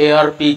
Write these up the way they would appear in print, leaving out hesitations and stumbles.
ARP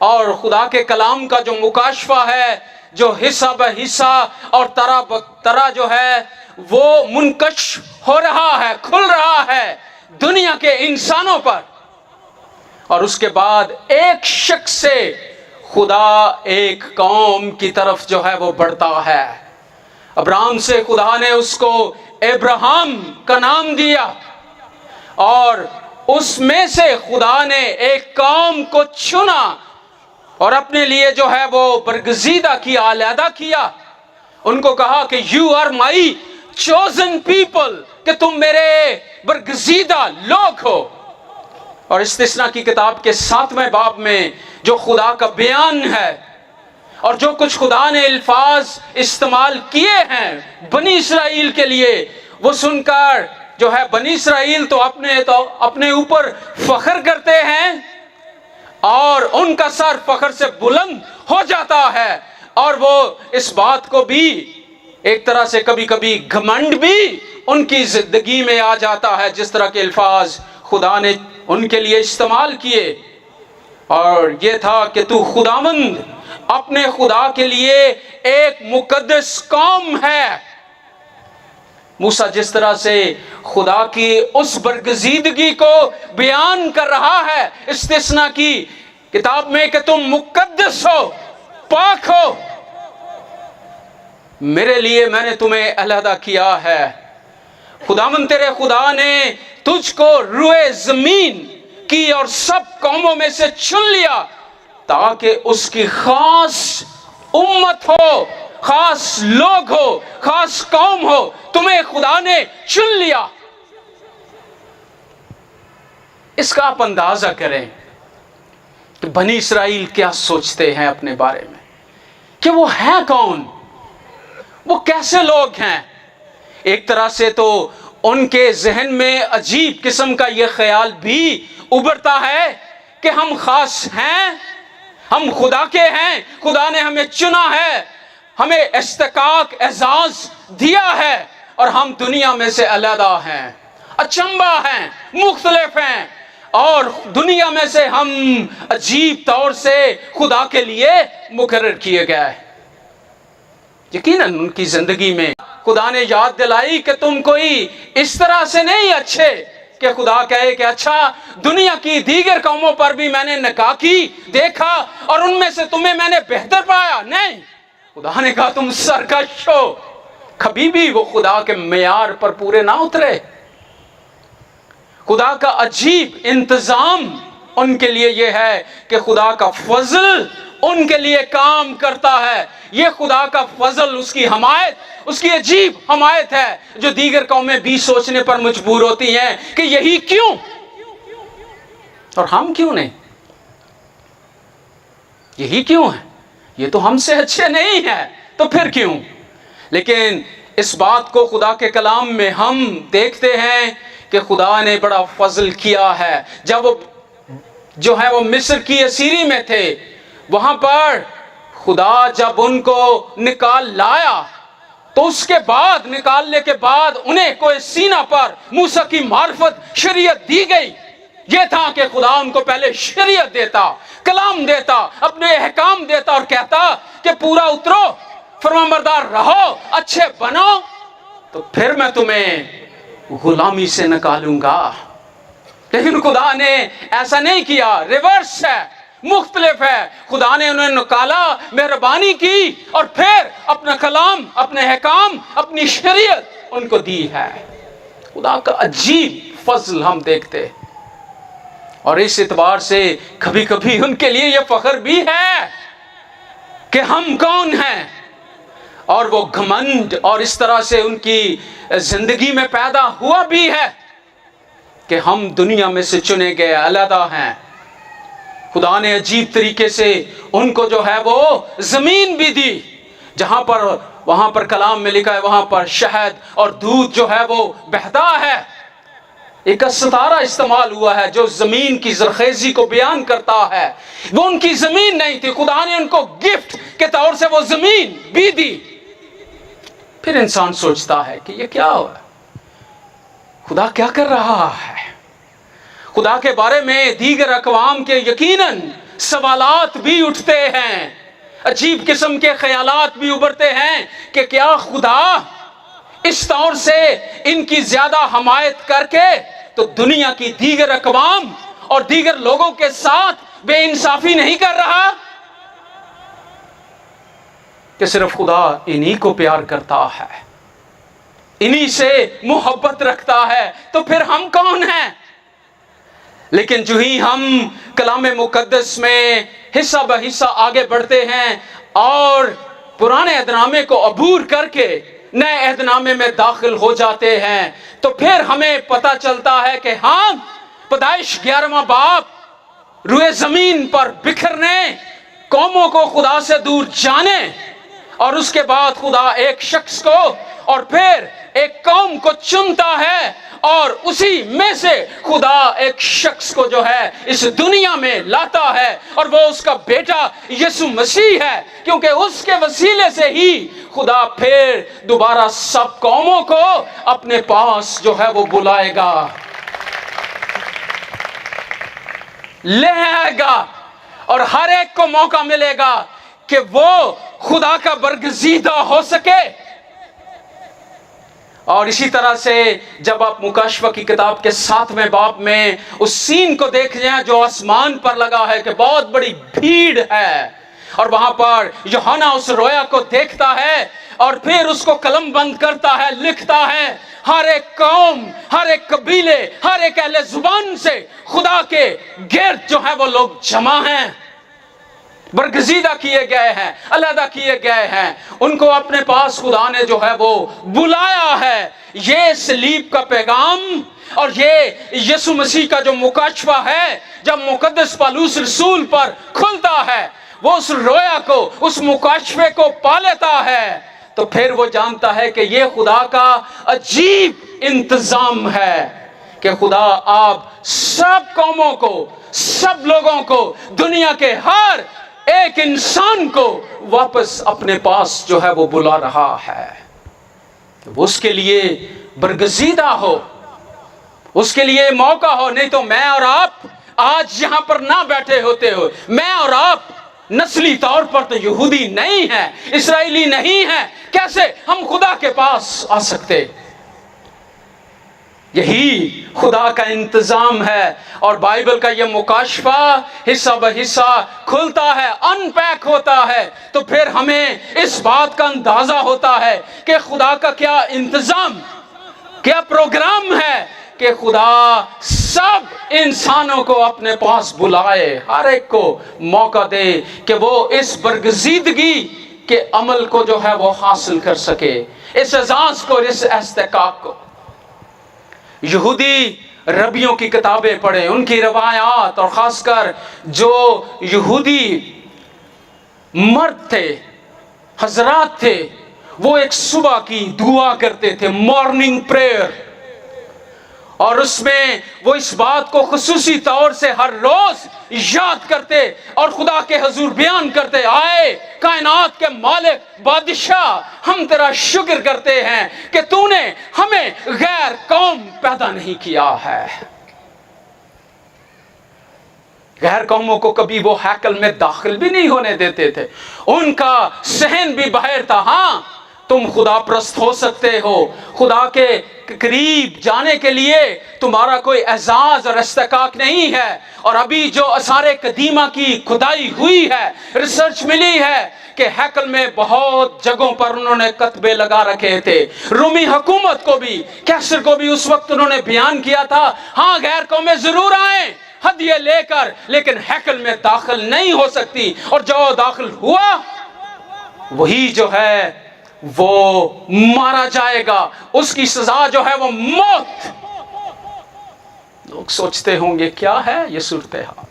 اور خدا کے کلام کا جو مکاشفہ ہے، جو حصہ بہ حصہ اور طرح طرح جو ہے وہ منکش ہو رہا ہے، کھل رہا ہے دنیا کے انسانوں پر، اور اس کے بعد ایک شخص سے خدا ایک قوم کی طرف جو ہے وہ بڑھتا ہے۔ ابراہیم سے خدا نے اس کو ابراہیم کا نام دیا، اور اس میں سے خدا نے ایک قوم کو چنا اور اپنے لیے جو ہے وہ برگزیدہ کیا، علیحدہ کیا۔ ان کو کہا کہ you are my chosen people, کہ تم میرے برگزیدہ لوگ ہو۔ اور استثنا کی کتاب کے 7ویں باب میں جو خدا کا بیان ہے اور جو کچھ خدا نے الفاظ استعمال کیے ہیں بنی اسرائیل کے لیے، وہ سن کر جو ہے بنی اسرائیل تو اپنے اوپر فخر کرتے ہیں، اور ان کا سر فخر سے بلند ہو جاتا ہے، اور وہ اس بات کو بھی ایک طرح سے کبھی کبھی گھمنڈ بھی ان کی زندگی میں آ جاتا ہے، جس طرح کے الفاظ خدا نے ان کے لیے استعمال کیے۔ اور یہ تھا کہ تو خداوند اپنے خدا کے لیے ایک مقدس قوم ہے۔ موسیٰ جس طرح سے خدا کی اس برگزیدگی کو بیان کر رہا ہے استثنا کی کتاب میں کہ تم مقدس ہو، پاک ہو، میرے لیے میں نے تمہیں علیحدہ کیا ہے۔ خداوند تیرے خدا نے تجھ کو روئے زمین کی اور سب قوموں میں سے چن لیا تاکہ اس کی خاص امت ہو، خاص لوگ ہو، خاص قوم ہو۔ تمہیں خدا نے چن لیا۔ اس کا آپ اندازہ کریں کہ بنی اسرائیل کیا سوچتے ہیں اپنے بارے میں، کہ وہ ہے کون، وہ کیسے لوگ ہیں۔ ایک طرح سے تو ان کے ذہن میں عجیب قسم کا یہ خیال بھی ابھرتا ہے کہ ہم خاص ہیں، ہم خدا کے ہیں، خدا نے ہمیں چنا ہے، ہمیں استحقاق اعزاز دیا ہے، اور ہم دنیا میں سے علیحدہ ہیں، اچنبا ہیں، مختلف ہیں، اور دنیا میں سے ہم عجیب طور سے خدا کے لیے مقرر کیے گئے۔ یقیناً ان کی زندگی میں خدا نے یاد دلائی کہ تم کوئی اس طرح سے نہیں اچھے کہ خدا کہے کہ اچھا دنیا کی دیگر قوموں پر بھی میں نے نگاہ کی، دیکھا، اور ان میں سے تمہیں میں نے بہتر پایا۔ نہیں، خدا نے کہا تم سرکش ہو۔ کبھی بھی وہ خدا کے معیار پر پورے نہ اترے۔ خدا کا عجیب انتظام ان کے لیے یہ ہے کہ خدا کا فضل ان کے لیے کام کرتا ہے۔ یہ خدا کا فضل، اس کی حمایت، اس کی عجیب حمایت ہے جو دیگر قومیں بھی سوچنے پر مجبور ہوتی ہیں کہ یہی کیوں، اور ہم کیوں نہیں، یہی کیوں ہے، یہ تو ہم سے اچھے نہیں ہیں تو پھر کیوں۔ لیکن اس بات کو خدا کے کلام میں ہم دیکھتے ہیں کہ خدا نے بڑا فضل کیا ہے۔ جب وہ جو ہے وہ مصر کی اسیری میں تھے، وہاں پر خدا جب ان کو نکال لایا تو اس کے بعد، نکالنے کے بعد انہیں کوئی سینہ پر موسیٰ کی معرفت، شریعت دی گئی۔ یہ تھا کہ خدا ان کو پہلے شریعت دیتا، کلام دیتا، اپنے احکام دیتا اور کہتا کہ پورا اترو، فرمانبردار رہو، اچھے بنو، تو پھر میں تمہیں غلامی سے نکالوں گا۔ لیکن خدا نے ایسا نہیں کیا، ریورس ہے، مختلف ہے۔ خدا نے انہیں نکالا، مہربانی کی، اور پھر اپنا کلام، اپنے احکام، اپنی شریعت ان کو دی ہے۔ خدا کا عجیب فضل ہم دیکھتے، اور اس اعتبار سے کبھی کبھی ان کے لیے یہ فخر بھی ہے کہ ہم کون ہیں، اور وہ گھمنڈ اور اس طرح سے ان کی زندگی میں پیدا ہوا بھی ہے کہ ہم دنیا میں سے چنے گئے علیحدہ ہیں۔ خدا نے عجیب طریقے سے ان کو جو ہے وہ زمین بھی دی، جہاں پر وہاں پر کلام میں لکھا ہے وہاں پر شہد اور دودھ جو ہے وہ بہتا ہے۔ ایک ستارہ استعمال ہوا ہے جو زمین کی زرخیزی کو بیان کرتا ہے۔ وہ ان کی زمین نہیں تھی، خدا نے ان کو گفٹ کے طور سے وہ زمین بھی دی۔ پھر انسان سوچتا ہے کہ یہ کیا ہوا، خدا کیا کر رہا ہے۔ خدا کے بارے میں دیگر اقوام کے یقیناً سوالات بھی اٹھتے ہیں، عجیب قسم کے خیالات بھی ابھرتے ہیں کہ کیا خدا اس طور سے ان کی زیادہ حمایت کر کے تو دنیا کی دیگر اقوام اور دیگر لوگوں کے ساتھ بے انصافی نہیں کر رہا، کہ صرف خدا انہی کو پیار کرتا ہے، انہی سے محبت رکھتا ہے، تو پھر ہم کون ہیں؟ لیکن جو ہی ہم کلام مقدس میں حصہ بہ حصہ آگے بڑھتے ہیں اور پرانے عہد نامے کو عبور کر کے نئے عہد نامے میں داخل ہو جاتے ہیں، تو پھر ہمیں پتہ چلتا ہے کہ ہاں، پیدائش 11واں باب روئے زمین پر بکھرنے، قوموں کو خدا سے دور جانے، اور اس کے بعد خدا ایک شخص کو اور پھر ایک قوم کو چنتا ہے، اور اسی میں سے خدا ایک شخص کو جو ہے اس دنیا میں لاتا ہے، اور وہ اس کا بیٹا یسوع مسیح ہے، کیونکہ اس کے وسیلے سے ہی خدا پھر دوبارہ سب قوموں کو اپنے پاس جو ہے وہ بلائے گا، لے آئے گا، اور ہر ایک کو موقع ملے گا کہ وہ خدا کا برگزیدہ ہو سکے۔ اور اسی طرح سے جب آپ مکاشفہ کی کتاب کے 7ویں باب میں اس سین کو دیکھ جائیں جو آسمان پر لگا ہے کہ بہت بڑی بھیڑ ہے، اور وہاں پر یوحنا اس رویا کو دیکھتا ہے اور پھر اس کو قلم بند کرتا ہے، لکھتا ہے، ہر ایک قوم، ہر ایک قبیلے، ہر ایک اہل زبان سے خدا کے گرد جو ہے وہ لوگ جمع ہیں، برگزیدہ کیے گئے ہیں، علیحدہ کیے گئے ہیں، ان کو اپنے پاس خدا نے جو ہے وہ بلایا ہے۔ یہ صلیب کا پیغام اور یہ یسوع مسیح کا جو مکاشفہ ہے، جب مقدس پالوس رسول پر کھلتا ہے، وہ اس رویا کو، اس مکاشفے کو پا لیتا ہے، تو پھر وہ جانتا ہے کہ یہ خدا کا عجیب انتظام ہے کہ خدا آپ سب قوموں کو، سب لوگوں کو، دنیا کے ہر ایک انسان کو واپس اپنے پاس جو ہے وہ بلا رہا ہے، وہ اس کے لیے برگزیدہ ہو، اس کے لیے موقع ہو۔ نہیں تو میں اور آپ آج یہاں پر نہ بیٹھے ہوتے ہو، میں اور آپ نسلی طور پر تو یہودی نہیں ہیں، اسرائیلی نہیں ہیں، کیسے ہم خدا کے پاس آ سکتے؟ یہی خدا کا انتظام ہے، اور بائبل کا یہ مکاشفہ حصہ بہ حصہ کھلتا ہے، ان پیک ہوتا ہے، تو پھر ہمیں اس بات کا اندازہ ہوتا ہے کہ خدا کا کیا انتظام، کیا پروگرام ہے کہ خدا سب انسانوں کو اپنے پاس بلائے، ہر ایک کو موقع دے کہ وہ اس برگزیدگی کے عمل کو جو ہے وہ حاصل کر سکے، اس اعزاز کو، اس استحقاق کو۔ یہودی ربیوں کی کتابیں پڑھیں، ان کی روایات، اور خاص کر جو یہودی مرد تھے، حضرات تھے، وہ ایک صبح کی دعا کرتے تھے، مارننگ پریئر، اور اس میں وہ اس بات کو خصوصی طور سے ہر روز یاد کرتے اور خدا کے حضور بیان کرتے، آئے کائنات کے مالک بادشاہ، ہم تیرا شکر کرتے ہیں کہ تو نے ہمیں غیر قوم پیدا نہیں کیا ہے۔ غیر قوموں کو کبھی وہ ہیکل میں داخل بھی نہیں ہونے دیتے تھے، ان کا صحن بھی باہر تھا۔ ہاں، تم خدا پرست ہو سکتے ہو، خدا کے قریب جانے کے لیے تمہارا کوئی اعزاز اور استحقاق نہیں ہے، اور ابھی جو آثار قدیمہ کی کھدائی ہوئی ہے، ریسرچ ملی ہے کہ ہیکل میں بہت جگہوں پر انہوں نے کتبے لگا رکھے تھے۔ رومی حکومت کو بھی، کیسر کو بھی اس وقت انہوں نے بیان کیا تھا، ہاں غیر قومیں ضرور آئیں ہدیے لے کر، لیکن ہیکل میں داخل نہیں ہو سکتی، اور جو داخل ہوا وہی جو ہے وہ مارا جائے گا، اس کی سزا جو ہے وہ موت۔ لوگ سوچتے ہوں گے کیا ہے یہ صورتحال،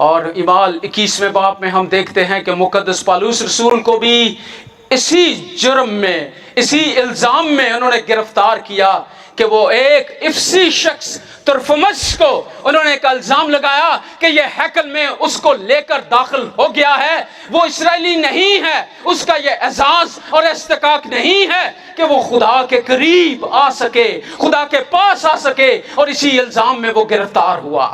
اور اعمال 21ویں باب میں ہم دیکھتے ہیں کہ مقدس پالوس رسول کو بھی اسی جرم میں، اسی الزام میں انہوں نے گرفتار کیا کہ وہ ایک افسی شخص ترفمس کو انہوں نے ایک الزام لگایا کہ یہ ہیکل میں اس کو لے کر داخل ہو گیا ہے، وہ اسرائیلی نہیں ہے، اس کا یہ اعزاز اور استحقاق نہیں ہے کہ وہ خدا کے قریب آ سکے، خدا کے پاس آ سکے، اور اسی الزام میں وہ گرفتار ہوا۔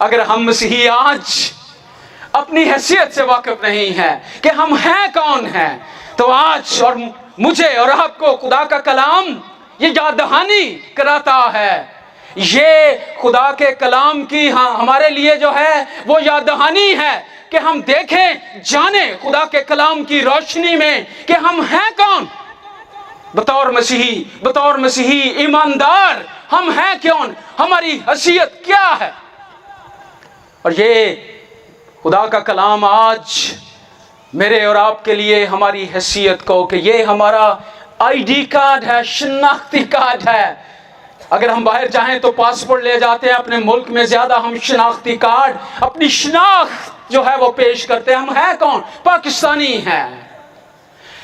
اگر ہم مسیحی آج اپنی حیثیت سے واقف نہیں ہیں کہ ہم ہیں کون ہیں، تو آج اور مجھے اور آپ کو خدا کا کلام یہ یاد دہانی کراتا ہے. یہ خدا کے کلام کی ہمارے لیے جو ہے وہ یاد دہانی ہے کہ ہم دیکھیں جانیں خدا کے کلام کی روشنی میں کہ ہم ہیں کون بطور مسیحی ایماندار. ہم ہیں کون، ہماری حیثیت کیا ہے. اور یہ خدا کا کلام آج میرے اور آپ کے لیے ہماری حیثیت کو کہ یہ ہمارا آئی ڈی کارڈ ہے، شناختی کارڈ ہے. اگر ہم باہر جائیں تو پاسپورٹ لے جاتے ہیں، اپنے ملک میں زیادہ ہم شناختی کارڈ، اپنی شناخت جو ہے وہ پیش کرتے ہیں. ہم ہیں کون؟ پاکستانی ہیں.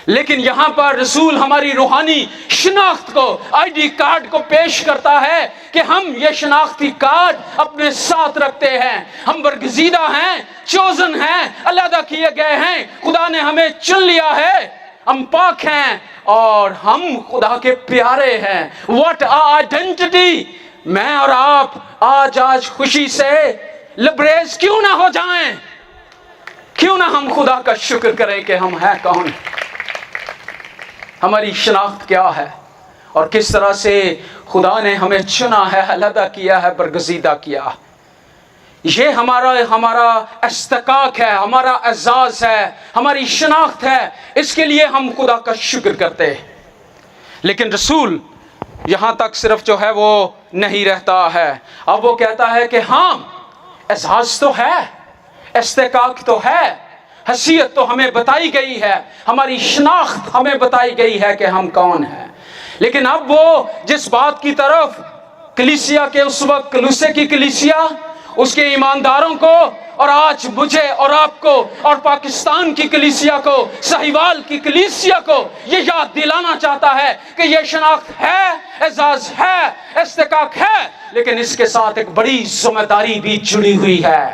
لیکن یہاں پر رسول ہماری روحانی شناخت کو، آئی ڈی کارڈ کو پیش کرتا ہے کہ ہم یہ شناختی کارڈ اپنے ساتھ رکھتے ہیں. ہم برگزیدہ ہیں، چوزن ہیں، علیحدہ کیے گئے ہیں. خدا نے ہمیں چن لیا ہے، ہم پاک ہیں اور ہم خدا کے پیارے ہیں. What identity. میں اور آپ آج خوشی سے لبریز کیوں نہ ہو جائیں، کیوں نہ ہم خدا کا شکر کریں کہ ہم ہیں کون، ہماری شناخت کیا ہے اور کس طرح سے خدا نے ہمیں چنا ہے، علیحدہ کیا ہے، برگزیدہ کیا. یہ ہمارا استحقاق ہے، ہمارا اعزاز ہے، ہماری شناخت ہے. اس کے لیے ہم خدا کا شکر کرتے ہیں. لیکن رسول یہاں تک صرف جو ہے وہ نہیں رہتا ہے. اب وہ کہتا ہے کہ ہاں اعزاز تو ہے، استحقاق تو ہے، حیثیت تو ہمیں بتائی گئی ہے، ہماری شناخت ہمیں بتائی گئی ہے کہ ہم کون ہیں. لیکن اب وہ جس بات کی طرف کلیسیا کے اس وقت، کلوسے کی کلیسیا، اس کے ایمانداروں کو اور آج مجھے اور آپ کو اور پاکستان کی کلیسیا کو، سہیوال کی کلیسیا کو یہ یاد دلانا چاہتا ہے کہ یہ شناخت ہے، اعزاز ہے، استحقاق ہے، لیکن اس کے ساتھ ایک بڑی ذمہ داری بھی جڑی ہوئی ہے.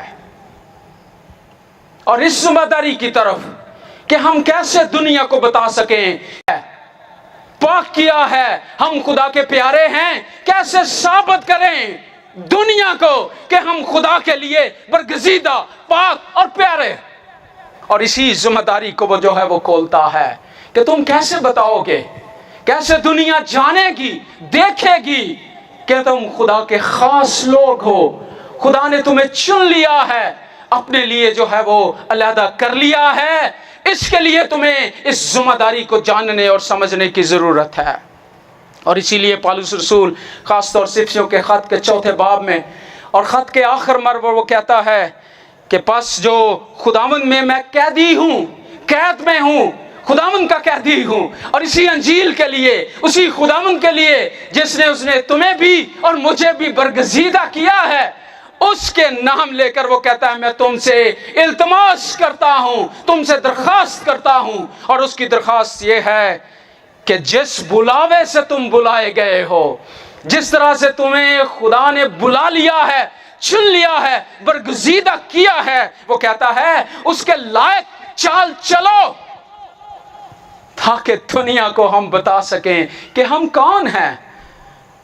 اور اس ذمہ داری کی طرف کہ ہم کیسے دنیا کو بتا سکیں پاک کیا ہے، ہم خدا کے پیارے ہیں، کیسے ثابت کریں دنیا کو کہ ہم خدا کے لیے برگزیدہ، پاک اور پیارے. اور اسی ذمہ داری کو وہ جو ہے وہ کھولتا ہے کہ تم کیسے بتاؤ گے، کیسے دنیا جانے گی، دیکھے گی کہ تم خدا کے خاص لوگ ہو. خدا نے تمہیں چن لیا ہے، اپنے لیے جو ہے وہ علیحدہ کر لیا ہے. اس کے لیے تمہیں اس ذمہ داری کو جاننے اور سمجھنے کی ضرورت ہے. اور اسی لیے پالوس رسول خاص طور سے افسیوں کے خط کے 4 باب میں اور خط کے آخر مرور وہ کہتا ہے کہ پس جو خداوند میں قیدی ہوں، قید میں ہوں، خداوند کا قیدی ہوں، اور اسی انجیل کے لیے، اسی خداوند کے لیے جس نے اس نے تمہیں بھی اور مجھے بھی برگزیدہ کیا ہے، اس کے نام لے کر وہ کہتا ہے میں تم سے التماس کرتا ہوں، تم سے درخواست کرتا ہوں. اور اس کی درخواست یہ ہے کہ جس بلاوے سے تم بلائے گئے ہو، جس طرح سے تمہیں خدا نے بلا لیا ہے، چن لیا ہے، برگزیدہ کیا ہے، وہ کہتا ہے اس کے لائق چال چلو تاکہ دنیا کو ہم بتا سکیں کہ ہم کون ہیں،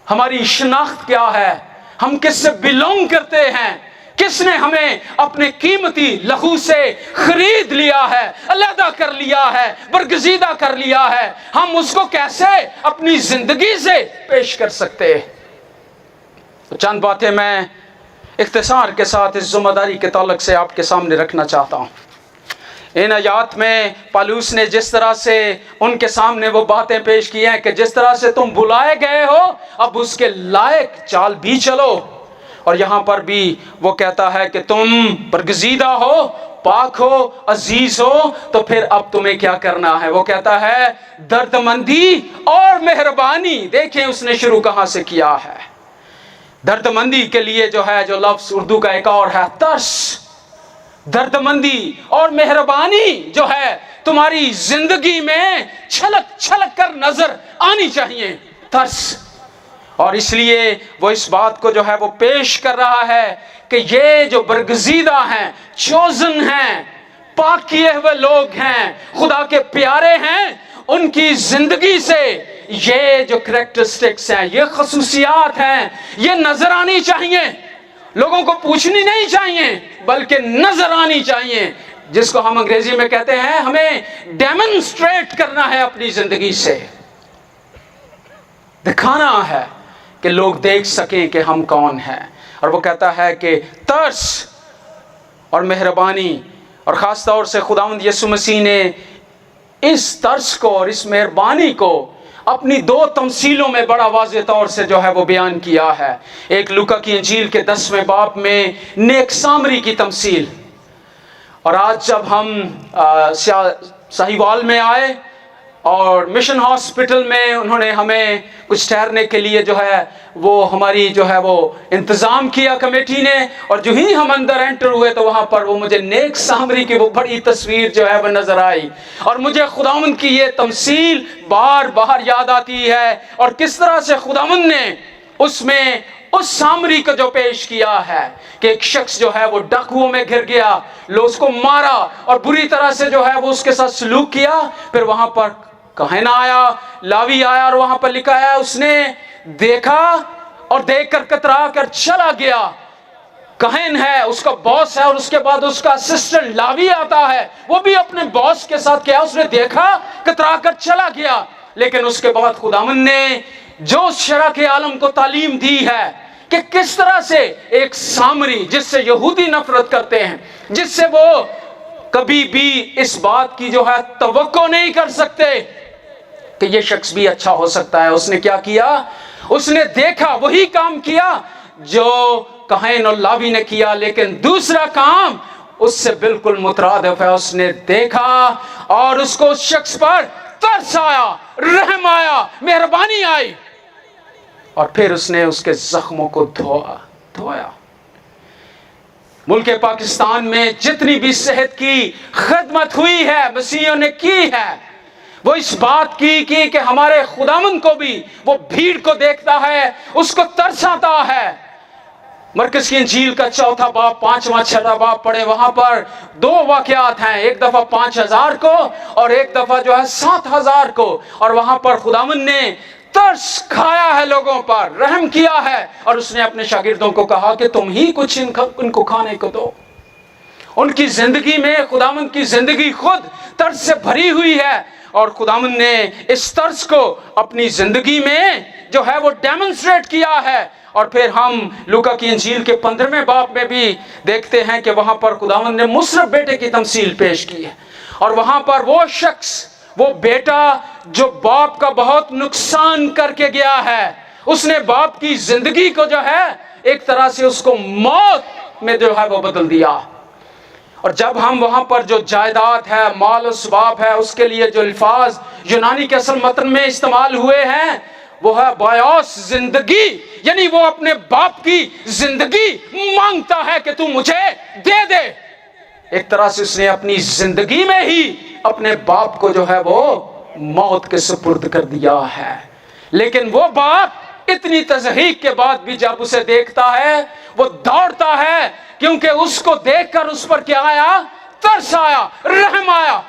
ہماری شناخت کیا ہے، ہم کس سے بلونگ کرتے ہیں، کس نے ہمیں اپنے قیمتی لہو سے خرید لیا ہے، علیحدہ کر لیا ہے، برگزیدہ کر لیا ہے. ہم اس کو کیسے اپنی زندگی سے پیش کر سکتے. چند باتیں میں اختصار کے ساتھ اس ذمہ داری کے تعلق سے آپ کے سامنے رکھنا چاہتا ہوں. ان آیات میں پالوس نے جس طرح سے ان کے سامنے وہ باتیں پیش کی ہیں کہ جس طرح سے تم بلائے گئے ہو اب اس کے لائق چال بھی چلو. اور یہاں پر بھی وہ کہتا ہے کہ تم برگزیدہ ہو، پاک ہو، عزیز ہو، تو پھر اب تمہیں کیا کرنا ہے. وہ کہتا ہے دردمندی اور مہربانی. دیکھیں اس نے شروع کہاں سے کیا ہے. دردمندی کے لیے جو ہے جو لفظ اردو کا ایک اور ہے ترس. دردمندی اور مہربانی جو ہے تمہاری زندگی میں چھلک چھلک کر نظر آنی چاہیے. ترس. اور اس لیے وہ اس بات کو جو ہے وہ پیش کر رہا ہے کہ یہ جو برگزیدہ ہیں، چوزن ہیں، پاک کیے ہوئے لوگ ہیں، خدا کے پیارے ہیں، ان کی زندگی سے یہ جو کریکٹرسٹکس ہیں، یہ خصوصیات ہیں، یہ نظر آنی چاہیے. لوگوں کو پوچھنی نہیں چاہیے بلکہ نظر آنی چاہیے، جس کو ہم انگریزی میں کہتے ہیں ہمیں ڈیمونسٹریٹ کرنا ہے اپنی زندگی سے، دکھانا ہے کہ لوگ دیکھ سکیں کہ ہم کون ہیں۔ اور وہ کہتا ہے کہ ترس اور مہربانی، اور خاص طور سے خداوند یسوع مسیح نے اس ترس کو اور اس مہربانی کو اپنی 2 تمثیلوں میں بڑا واضح طور سے جو ہے وہ بیان کیا ہے۔ ایک لوکا کی انجیل کے 10ویں باب میں نیک سامری کی تمثیل، اور آج جب ہم ساہیوال میں آئے اور مشن ہاسپٹل میں انہوں نے ہمیں کچھ ٹھہرنے کے لیے جو ہے وہ ہماری جو ہے وہ انتظام کیا کمیٹی نے، اور جو ہی ہم اندر انٹر ہوئے تو وہاں پر وہ مجھے نیک سامری کی وہ بڑی تصویر جو ہے وہ نظر آئی، اور مجھے خداوند کی یہ تمثیل بار بار یاد آتی ہے، اور کس طرح سے خداوند نے اس میں اس سامری کو جو پیش کیا ہے کہ ایک شخص جو ہے وہ ڈاکوؤں میں گھر گیا، لوگ اس کو مارا اور بری طرح سے جو ہے وہ اس کے ساتھ سلوک کیا، پھر وہاں پر کہن آیا، لاوی آیا، اور وہاں پر لکھا ہے اس نے دیکھا اور دیکھ کر کترا کر چلا گیا۔ کہن ہے، اس کا باس ہے، اور اس کے بعد اس کا اسسٹنٹ لاوی آتا ہے، وہ بھی اپنے باس کے ساتھ کیا، اس نے دیکھا، کترا کر چلا گیا۔ لیکن اس کے بعد خداوند نے جو شرع کے عالم کو تعلیم دی ہے کہ کس طرح سے ایک سامری جس سے یہودی نفرت کرتے ہیں، جس سے وہ کبھی بھی اس بات کی جو ہے توقع نہیں کر سکتے کہ یہ شخص بھی اچھا ہو سکتا ہے، اس نے کیا کیا، اس نے دیکھا، وہی کام کیا جو کہن اور لاوی نے کیا، لیکن دوسرا کام اس سے بالکل مترادف ہے۔ اس نے دیکھا اور اس کو اس شخص پر ترس آیا، رحم آیا، مہربانی آئی، اور پھر اس نے اس کے زخموں کو دھویا۔ ملک پاکستان میں جتنی بھی صحت کی خدمت ہوئی ہے، مسیحیوں نے کی ہے، وہ اس بات کی کہ ہمارے خداوند کو بھی وہ بھیڑ کو دیکھتا ہے، اس کو ترس آتا ہے۔ مرکز کی انجیل کا 4 باب 5واں 6واں باب پڑھے، وہاں پر 2 واقعات ہیں، ایک دفعہ 5000 کو اور ایک دفعہ جو ہے 7000 کو، اور وہاں پر خداوند نے ترس کھایا ہے، لوگوں پر رحم کیا ہے، اور اس نے اپنے شاگردوں کو کہا کہ تم ہی کچھ ان کو کھانے کو دو۔ ان کی زندگی میں خداوند کی زندگی خود ترس سے بھری ہوئی ہے، اور خداوند نے اس ترس کو اپنی زندگی میں جو ہے وہ ڈیمونسٹریٹ کیا ہے۔ اور پھر ہم لوکا کی انجیل کے 15ویں باب میں بھی دیکھتے ہیں کہ وہاں پر خداوند نے مصرف بیٹے کی تمثیل پیش کی ہے، اور وہاں پر وہ شخص، وہ بیٹا جو باپ کا بہت نقصان کر کے گیا ہے، اس نے باپ کی زندگی کو جو ہے ایک طرح سے اس کو موت میں جو ہے وہ بدل دیا۔ اور جب ہم وہاں پر جو جائیداد ہے، مال و ثواب ہے، اس کے لیے جو الفاظ یونانی کے اصل متن میں استعمال ہوئے ہیں وہ ہے بایوس، زندگی، یعنی وہ اپنے باپ کی زندگی مانگتا ہے کہ تو مجھے دے دے۔ ایک طرح سے اس نے اپنی زندگی میں ہی اپنے باپ کو جو ہے وہ موت کے سپرد کر دیا ہے۔ لیکن وہ باپ اتنی تضحیق کے بعد بھی جب اسے دیکھتا ہے وہ دوڑتا ہے، کیونکہ اس کو دیکھ کر اس پر کیا آیا، ترس آیا، رحم آیا۔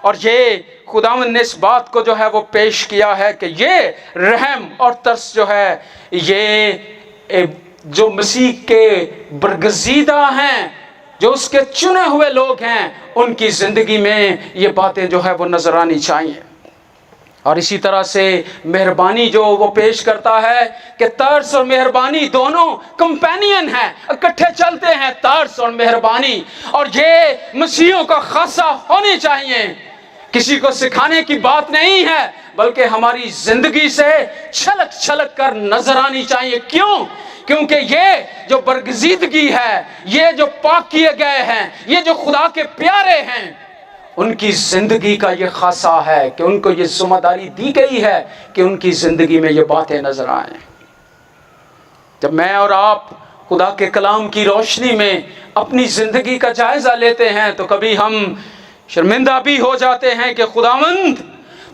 اور یہ خداوند نے اس بات کو جو ہے وہ پیش کیا ہے کہ یہ رحم اور ترس جو ہے، یہ جو مسیح کے برگزیدہ ہیں، جو اس کے چنے ہوئے لوگ ہیں، ان کی زندگی میں یہ باتیں جو ہے وہ نظر آنی چاہیے۔ اور اسی طرح سے مہربانی جو وہ پیش کرتا ہے کہ ترس اور مہربانی دونوں کمپینین ہیں، اکٹھے چلتے ہیں، ترس اور مہربانی، اور یہ مسیحیوں کا خاصہ ہونی چاہیے۔ کسی کو سکھانے کی بات نہیں ہے، بلکہ ہماری زندگی سے چھلک چھلک کر نظر آنی چاہیے۔ کیوں؟ کیونکہ یہ جو برگزیدگی ہے، یہ جو پاک کیے گئے ہیں، یہ جو خدا کے پیارے ہیں، ان کی زندگی کا یہ خاصہ ہے کہ ان کو یہ ذمہ داری دی گئی ہے کہ ان کی زندگی میں یہ باتیں نظر آئیں۔ جب میں اور آپ خدا کے کلام کی روشنی میں اپنی زندگی کا جائزہ لیتے ہیں تو کبھی ہم شرمندہ بھی ہو جاتے ہیں کہ خداوند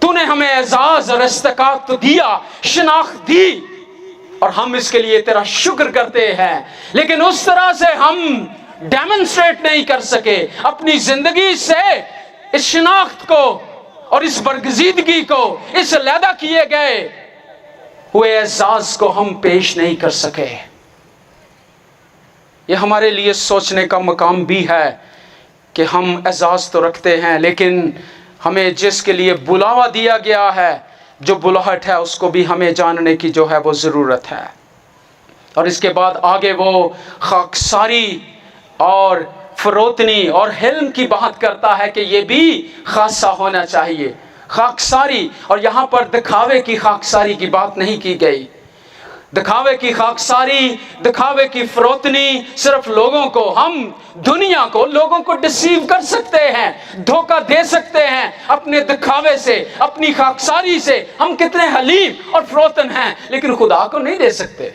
تو نے ہمیں اعزاز اور استحقاق تو دیا، شناخت دی، اور ہم اس کے لیے تیرا شکر کرتے ہیں، لیکن اس طرح سے ہم ڈیمونسٹریٹ نہیں کر سکے اپنی زندگی سے اس شناخت کو اور اس برگزیدگی کو، اس علیحدہ کیے گئے ہوئے اعزاز کو ہم پیش نہیں کر سکے۔ یہ ہمارے لیے سوچنے کا مقام بھی ہے کہ ہم اعزاز تو رکھتے ہیں، لیکن ہمیں جس کے لیے بلاوا دیا گیا ہے، جو بلاہٹ ہے، اس کو بھی ہمیں جاننے کی جو ہے وہ ضرورت ہے۔ اور اس کے بعد آگے وہ خاکساری اور فروتنی اور حلم کی بات کرتا ہے کہ یہ بھی خاصا ہونا چاہیے۔ خاکساری، اور یہاں پر دکھاوے کی خاکساری کی بات نہیں کی گئی۔ دکھاوے کی خاکساری، دکھاوے کی فروتنی صرف لوگوں کو، ہم دنیا کو، لوگوں کو ڈسیو کر سکتے ہیں، دھوکہ دے سکتے ہیں اپنے دکھاوے سے، اپنی خاکساری سے۔ ہم کتنے حلیم اور فروتن ہیں، لیکن خدا کو نہیں دے سکتے،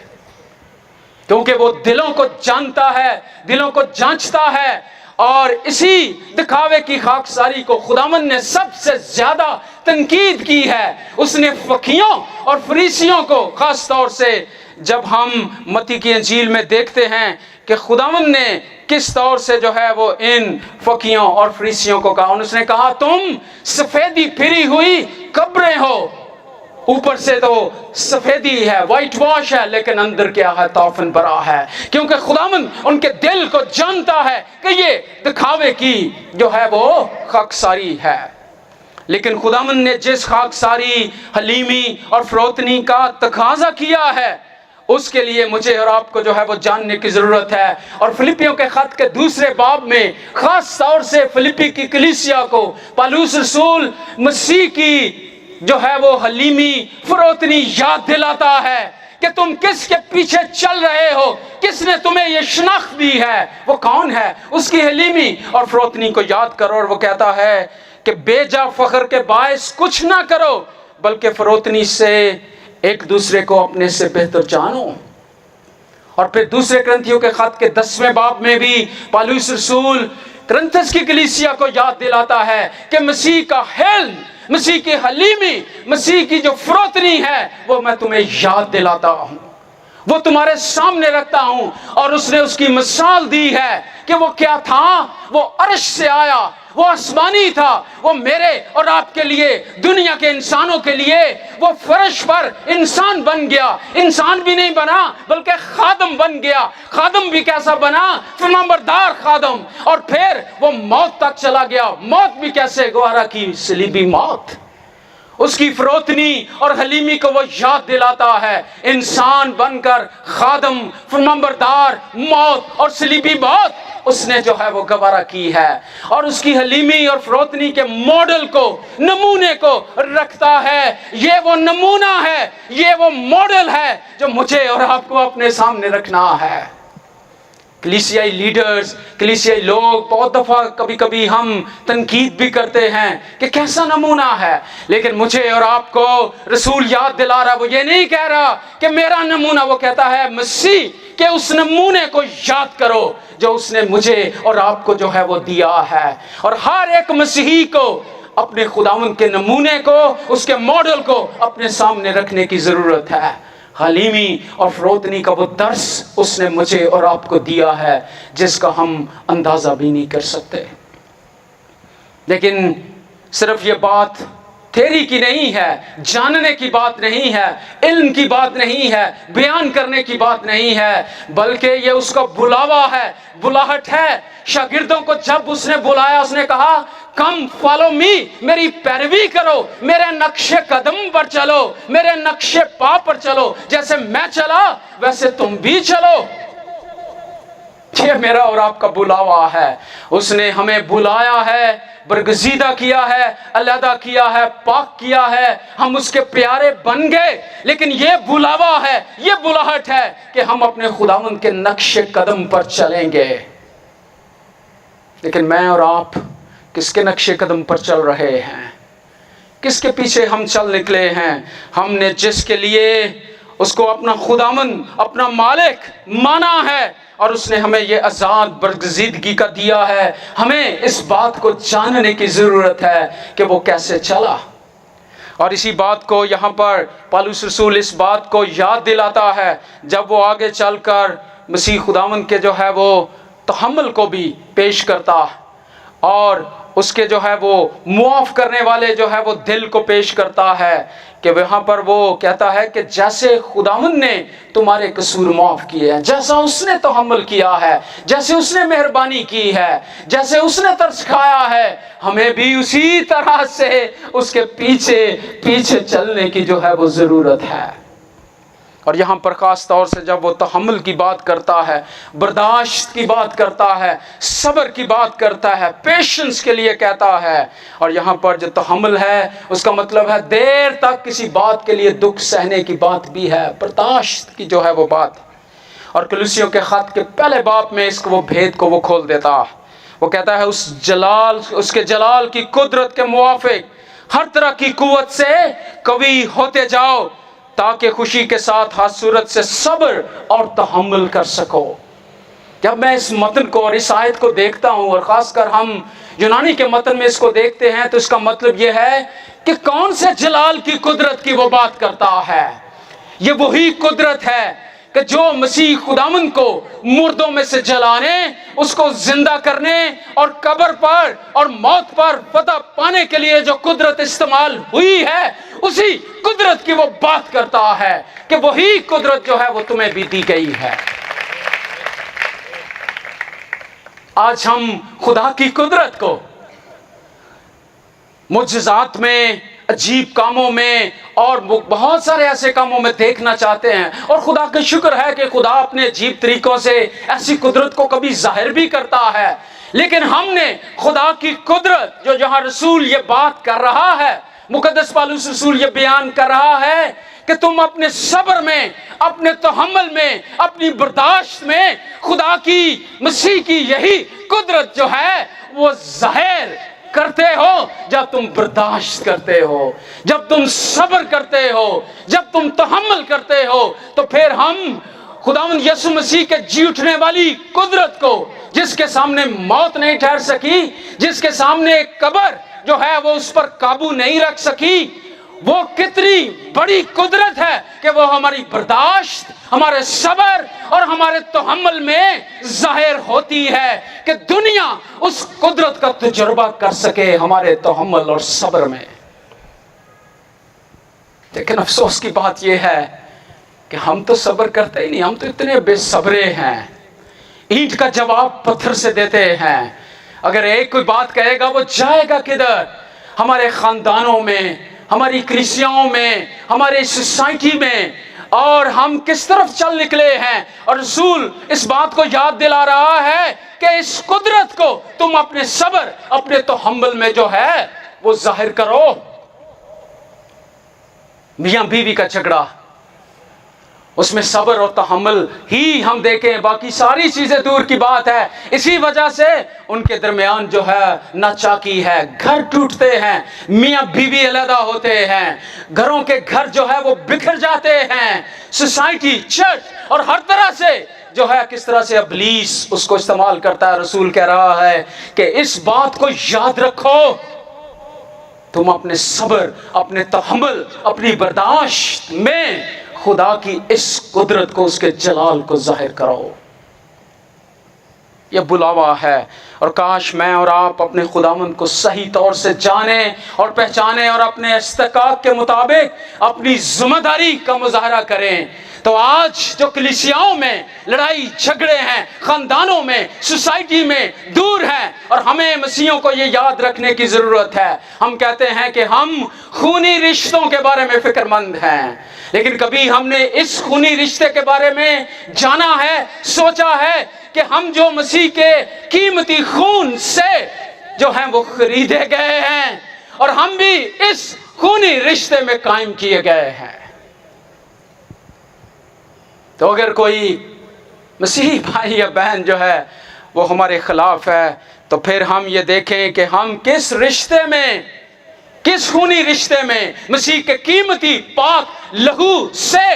کیونکہ وہ دلوں کو جانتا ہے، دلوں کو جانچتا ہے۔ اور اسی دکھاوے کی خاکساری کو خداوند نے سب سے زیادہ تنقید کی ہے۔ اس نے فقیوں اور فریسیوں کو، خاص طور سے جب ہم متی کی انجیل میں دیکھتے ہیں کہ خداوند نے کس طور سے جو ہے وہ ان فقیوں اور فریسیوں کو کہا، اس نے کہا تم سفیدی پھری ہوئی قبریں ہو، اوپر سے تو سفیدی ہے، وائٹ واش ہے، لیکن اندر کیا ہے؟ تعفن برا ہے۔ کیونکہ خداوند ان کے دل کو جانتا ہے کہ یہ دکھاوے کی جو ہے وہ خاکساری ہے۔ لیکن خداوند نے جس خاکساری، حلیمی اور فروتنی کا تقاضا کیا ہے، اس کے لیے مجھے اور آپ کو جو ہے وہ جاننے کی ضرورت ہے۔ اور فلپیوں کے خط کے دوسرے باب میں خاص طور سے فلپی کی کلیسیا کو پالوس رسول مسیح کی جو ہے وہ حلیمی فروتنی یاد دلاتا ہے کہ تم کس کے پیچھے چل رہے ہو، کس نے تمہیں یہ شناخت دی ہے، وہ کون ہے؟ اس کی حلیمی اور فروتنی کو یاد کرو۔ اور وہ کہتا ہے کہ بے جا فخر کے باعث کچھ نہ کرو، بلکہ فروتنی سے ایک دوسرے کو اپنے سے بہتر جانو۔ اور پھر دوسرے کرنتھیوں کے خط کے 10ویں باب میں بھی پالوس رسول کرنتھس کی کلیسیا کو یاد دلاتا ہے کہ مسیح کا حلم، مسیح کی حلیمی، مسیح کی جو فروتنی ہے، وہ میں تمہیں یاد دلاتا ہوں، وہ تمہارے سامنے رکھتا ہوں۔ اور اس نے اس کی مثال دی ہے کہ وہ کیا تھا؟ وہ عرش سے آیا، وہ آسمانی تھا، وہ میرے اور آپ کے لیے، دنیا کے انسانوں کے لیے وہ فرش پر انسان بن گیا۔ انسان بھی نہیں بنا بلکہ خادم بن گیا۔ خادم بھی کیسا بنا؟ فرمانبردار خادم۔ اور پھر وہ موت تک چلا گیا۔ موت بھی کیسے گوارا کی؟ صلیبی موت۔ اس کی فروتنی اور حلیمی کو وہ یاد دلاتا ہے، انسان بن کر خادم، فرمانبردار، موت اور صلیبی موت اس نے جو ہے وہ گوارا کی ہے۔ اور اس کی حلیمی اور فروتنی کے ماڈل کو، نمونے کو رکھتا ہے۔ یہ وہ نمونہ ہے، یہ وہ ماڈل ہے جو مجھے اور آپ کو اپنے سامنے رکھنا ہے۔ کلیسیائی لیڈرز، کلیسیائی لوگ بہت دفعہ کبھی کبھی ہم تنقید بھی کرتے ہیں کہ کیسا نمونہ ہے، لیکن مجھے اور آپ کو رسول یاد دلا رہا، وہ یہ نہیں کہہ رہا کہ میرا نمونہ، وہ کہتا ہے مسیح کہ اس نمونے کو یاد کرو جو اس نے مجھے اور آپ کو جو ہے وہ دیا ہے۔ اور ہر ایک مسیحی کو اپنے خداوند کے نمونے کو، اس کے ماڈل کو اپنے سامنے رکھنے کی ضرورت ہے۔ حلیمی اور فروتنی کا وہ درس اس نے مجھے اور آپ کو دیا ہے جس کا ہم اندازہ بھی نہیں کر سکتے۔ لیکن صرف یہ بات تھیری کی نہیں ہے، جاننے کی بات نہیں ہے، علم کی بات نہیں ہے، بیان کرنے کی بات نہیں ہے، بلکہ یہ اس کا بلاوا ہے، بلاہٹ ہے۔ شاگردوں کو جب اس نے بلایا، اس نے کہا کم فالو می، میری پیروی کرو، میرے نقش قدم پر چلو، میرے نقش پا پر چلو، جیسے میں چلا ویسے تم بھی چلو۔ یہ میرا اور آپ کا بلاوا ہے۔ اس نے ہمیں بلایا ہے، برگزیدہ کیا ہے، علیحدہ کیا ہے، پاک کیا ہے، ہم اس کے پیارے بن گئے۔ لیکن یہ بلاوا ہے، یہ بلاہٹ ہے کہ ہم اپنے خداوند کے نقش قدم پر چلیں گے۔ لیکن میں اور آپ کس کے نقش قدم پر چل رہے ہیں؟ کس کے پیچھے ہم چل نکلے ہیں؟ ہم نے جس کے لیے اس کو اپنا خداوند، اپنا مالک مانا ہے، اور اس نے ہمیں یہ آزاد برگزیدگی کا دیا ہے، ہمیں اس بات کو جاننے کی ضرورت ہے کہ وہ کیسے چلا۔ اور اسی بات کو یہاں پر پالوس رسول اس بات کو یاد دلاتا ہے جب وہ آگے چل کر مسیح خداوند کے جو ہے وہ تحمل کو بھی پیش کرتا اور اس کے جو ہے وہ معاف کرنے والے جو ہے وہ دل کو پیش کرتا ہے کہ وہاں پر وہ کہتا ہے کہ جیسے خداوند نے تمہارے قصور معاف کیے ہیں، جیسا اس نے تحمل کیا ہے، جیسے اس نے مہربانی کی ہے، جیسے اس نے ترس کھایا ہے، ہمیں بھی اسی طرح سے اس کے پیچھے پیچھے چلنے کی جو ہے وہ ضرورت ہے۔ اور یہاں پر خاص طور سے جب وہ تحمل کی بات کرتا ہے، برداشت کی بات کرتا ہے، صبر کی بات کرتا ہے، پیشنس کے لیے کہتا ہے، اور یہاں پر جو تحمل ہے اس کا مطلب ہے دیر تک کسی بات کے لیے دکھ سہنے کی بات بھی ہے، برداشت کی جو ہے وہ بات۔ اور کلوسیوں کے خط کے پہلے باب میں اس کو وہ بھید کو وہ کھول دیتا، وہ کہتا ہے اس کے جلال کی قدرت کے موافق ہر طرح کی قوت سے قوی ہوتے جاؤ تاکہ خوشی کے ساتھ ہر صورت سے صبر اور تحمل کر سکو۔ جب میں اس متن کو اور اس آیت کو دیکھتا ہوں، اور خاص کر ہم یونانی کے متن میں اس کو دیکھتے ہیں، تو اس کا مطلب یہ ہے کہ کون سے جلال کی قدرت کی وہ بات کرتا ہے؟ یہ وہی قدرت ہے کہ جو مسیح خداوند کو مردوں میں سے جلانے، اس کو زندہ کرنے اور قبر پر اور موت پر فتح پانے کے لیے جو قدرت استعمال ہوئی ہے، اسی قدرت کی وہ بات کرتا ہے کہ وہی قدرت جو ہے وہ تمہیں بھی دی گئی ہے۔ آج ہم خدا کی قدرت کو معجزات میں، عجیب کاموں میں اور بہت سارے ایسے کاموں میں دیکھنا چاہتے ہیں، اور خدا کا شکر ہے کہ خدا اپنے عجیب طریقوں سے ایسی قدرت کو کبھی ظاہر بھی کرتا ہے، لیکن ہم نے خدا کی قدرت جو جہاں رسول یہ بات کر رہا ہے، مقدس پالوس رسول یہ بیان کر رہا ہے کہ تم اپنے صبر میں، اپنے تحمل میں، اپنی برداشت میں خدا کی، مسیح کی یہی قدرت جو ہے وہ ظاہر کرتے ہو جب تم برداشت کرتے ہو، جب تم صبر کرتے ہو، جب تم تحمل کرتے ہو، تو پھر ہم خداوند یسوع مسیح کے جی اٹھنے والی قدرت کو، جس کے سامنے موت نہیں ٹھہر سکی، جس کے سامنے قبر جو ہے وہ اس پر قابو نہیں رکھ سکی، وہ کتنی بڑی قدرت ہے کہ وہ ہماری برداشت، ہمارے صبر اور ہمارے تحمل میں ظاہر ہوتی ہے کہ دنیا اس قدرت کا تجربہ کر سکے ہمارے تحمل اور صبر میں۔ لیکن افسوس کی بات یہ ہے کہ ہم تو صبر کرتے ہی نہیں، ہم تو اتنے بے صبرے ہیں، اینٹ کا جواب پتھر سے دیتے ہیں۔ اگر ایک کوئی بات کہے گا وہ جائے گا کدھر؟ ہمارے خاندانوں میں، ہماری کلیسیاؤں میں، ہمارے سوسائٹی میں، اور ہم کس طرف چل نکلے ہیں۔ اور رسول اس بات کو یاد دلا رہا ہے کہ اس قدرت کو تم اپنے صبر، اپنے تحمل میں جو ہے وہ ظاہر کرو۔ میاں بیوی کا جھگڑا، اس میں صبر اور تحمل ہی ہم دیکھیں، باقی ساری چیزیں دور کی بات ہے۔ اسی وجہ سے ان کے درمیان جو ہے ناچاکی ہے، گھر ٹوٹتے ہیں، میاں بیوی علیحدہ ہوتے ہیں، گھروں کے گھر جو ہے وہ بکھر جاتے ہیں، سوسائٹی، چرچ اور ہر طرح سے جو ہے کس طرح سے ابلیس اس کو استعمال کرتا ہے۔ رسول کہہ رہا ہے کہ اس بات کو یاد رکھو، تم اپنے صبر، اپنے تحمل، اپنی برداشت میں خدا کی اس قدرت کو، اس کے جلال کو ظاہر کرو۔ یہ بلاوا ہے، اور کاش میں اور آپ اپنے خداوند کو صحیح طور سے جانیں اور پہچانیں اور اپنے استحقاق کے مطابق اپنی ذمہ داری کا مظاہرہ کریں۔ تو آج جو کلیسیاؤں میں لڑائی جھگڑے ہیں، خاندانوں میں، سوسائٹی میں دور ہیں، اور ہمیں مسیحیوں کو یہ یاد رکھنے کی ضرورت ہے۔ ہم کہتے ہیں کہ ہم خونی رشتوں کے بارے میں فکر مند ہیں، لیکن کبھی ہم نے اس خونی رشتے کے بارے میں جانا ہے، سوچا ہے کہ ہم جو مسیح کے قیمتی خون سے جو ہیں وہ خریدے گئے ہیں، اور ہم بھی اس خونی رشتے میں قائم کیے گئے ہیں۔ تو اگر کوئی مسیحی بھائی یا بہن جو ہے وہ ہمارے خلاف ہے، تو پھر ہم یہ دیکھیں کہ ہم کس رشتے میں، کس خونی رشتے میں مسیح کے قیمتی پاک لہو سے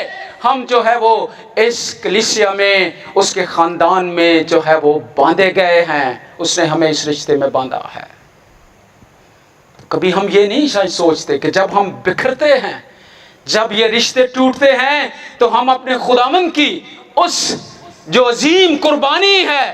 ہم جو ہے وہ اس کلیسیا میں، اس کے خاندان میں جو ہے وہ باندھے گئے ہیں۔ اس نے ہمیں اس رشتے میں باندھا ہے۔ کبھی ہم یہ نہیں شاید سوچتے کہ جب ہم بکھرتے ہیں، جب یہ رشتے ٹوٹتے ہیں، تو ہم اپنے خداوند کی اس جو عظیم قربانی ہے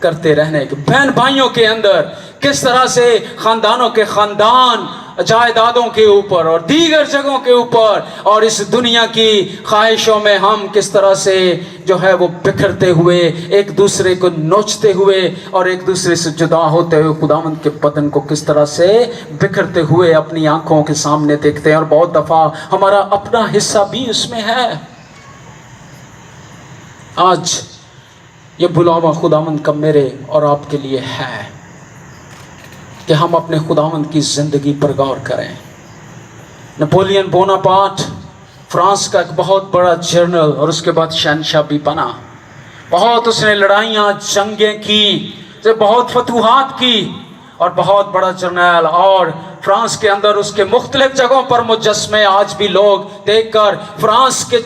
کرتے رہنے کے، بہن بھائیوں کے اندر کس طرح سے خاندانوں کے خاندان جائیدادوں کے اوپر اور دیگر جگہوں کے اوپر اور اس دنیا کی خواہشوں میں ہم کس طرح سے جو ہے وہ بکھرتے ہوئے ایک دوسرے کو نوچتے ہوئے اور ایک دوسرے سے جدا ہوتے ہوئے خداوند کے بدن کو کس طرح سے بکھرتے ہوئے اپنی آنکھوں کے سامنے دیکھتے ہیں، اور بہت دفعہ ہمارا اپنا حصہ بھی اس میں ہے۔ آج یہ بلاوا خداوند کا میرے اور آپ کے لیے ہے کہ ہم اپنے خداوند کی زندگی پر غور کریں۔ نپولین بوناپارٹ فرانس کا ایک بہت بڑا جنرل اور اس کے بعد شہنشاہ بھی بنا، بہت اس نے لڑائیاں جنگیں کی، بہت فتوحات کی اور بہت بڑا جرنیل، اور فرانس کے اندر اس کے مختلف جگہوں پر مجسمے آج بھی لوگ دیکھ کر فرانس کے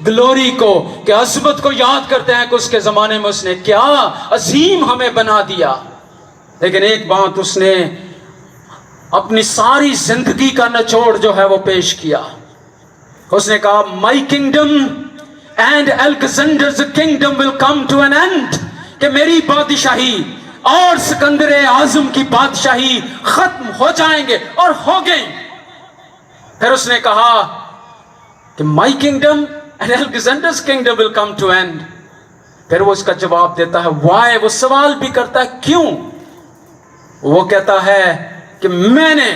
گلوری کو، کہ عظمت کو یاد کرتے ہیں کہ اس کے زمانے میں اس نے کیا عظیم ہمیں بنا دیا۔ لیکن ایک بات اس نے اپنی ساری زندگی کا نچوڑ جو ہے وہ پیش کیا، اس نے کہا my kingdom and Alexander's kingdom will come to an end, کہ میری بادشاہی اور سکندر اعظم کی بادشاہی ختم ہو جائیں گے، اور ہو گئی۔ پھر اس نے کہا کہ my kingdom and Alexander's kingdom will come to end, پھر وہ اس کا جواب دیتا ہے وائی، وہ سوال بھی کرتا ہے کیوں؟ وہ کہتا ہے کہ میں نے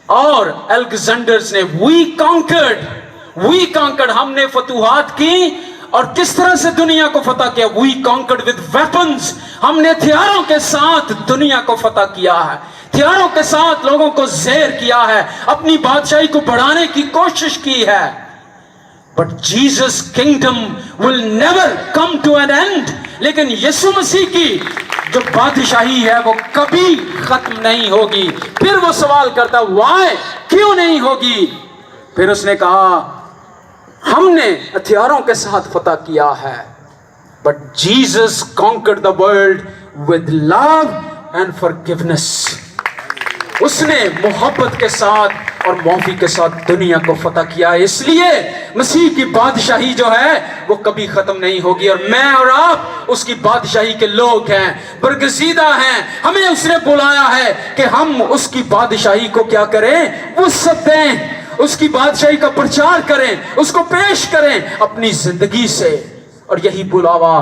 اور الیگزینڈرز نے وی کانکرڈ، ہم نے فتوحات کی، اور کس طرح سے دنیا کو فتح کیا؟ وی کانکرڈ ود ویپنز، ہم نے ہتھیاروں کے ساتھ دنیا کو فتح کیا ہے، ہتھیاروں کے ساتھ لوگوں کو زیر کیا ہے، اپنی بادشاہی کو بڑھانے کی کوشش کی ہے۔ But Jesus kingdom will never come to an end, لیکن یسوع مسیح کی جو بادشاہی ہے وہ کبھی ختم نہیں ہوگی۔ پھر وہ سوال کرتا وائی، کیوں نہیں ہوگی؟ پھر اس نے کہا ہم نے ہتھیاروں کے ساتھ فتح کیا ہے، but Jesus conquered the world with love and forgiveness, اس نے محبت کے ساتھ اور معافی کے ساتھ دنیا کو فتح کیا۔ اس لیے مسیح کی بادشاہی جو ہے وہ کبھی ختم نہیں ہوگی، اور میں اور آپ اس کی بادشاہی کے لوگ ہیں، برگزیدہ ہیں۔ ہمیں اس نے بلایا ہے کہ ہم اس کی بادشاہی کو کیا کریں؟ وسعت دیں، اس کی بادشاہی کا پرچار کریں، اس کو پیش کریں اپنی زندگی سے۔ اور یہی بلاوا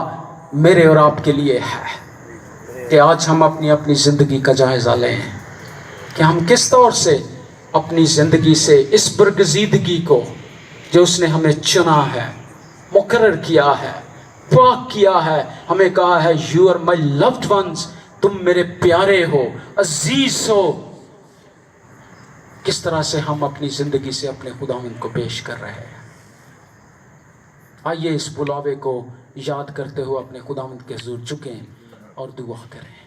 میرے اور آپ کے لیے ہے کہ آج ہم اپنی زندگی کا جائزہ لیں کہ ہم کس طور سے اپنی زندگی سے اس برگزیدگی کو جو اس نے ہمیں چنا ہے، مقرر کیا ہے، پاک کیا ہے، ہمیں کہا ہے you are my loved ones, تم میرے پیارے ہو، عزیز ہو، کس طرح سے ہم اپنی زندگی سے اپنے خداوند کو پیش کر رہے ہیں۔ آئیے اس بلاوے کو یاد کرتے ہوئے اپنے خداوند کے حضور جھکیں اور دعا کریں۔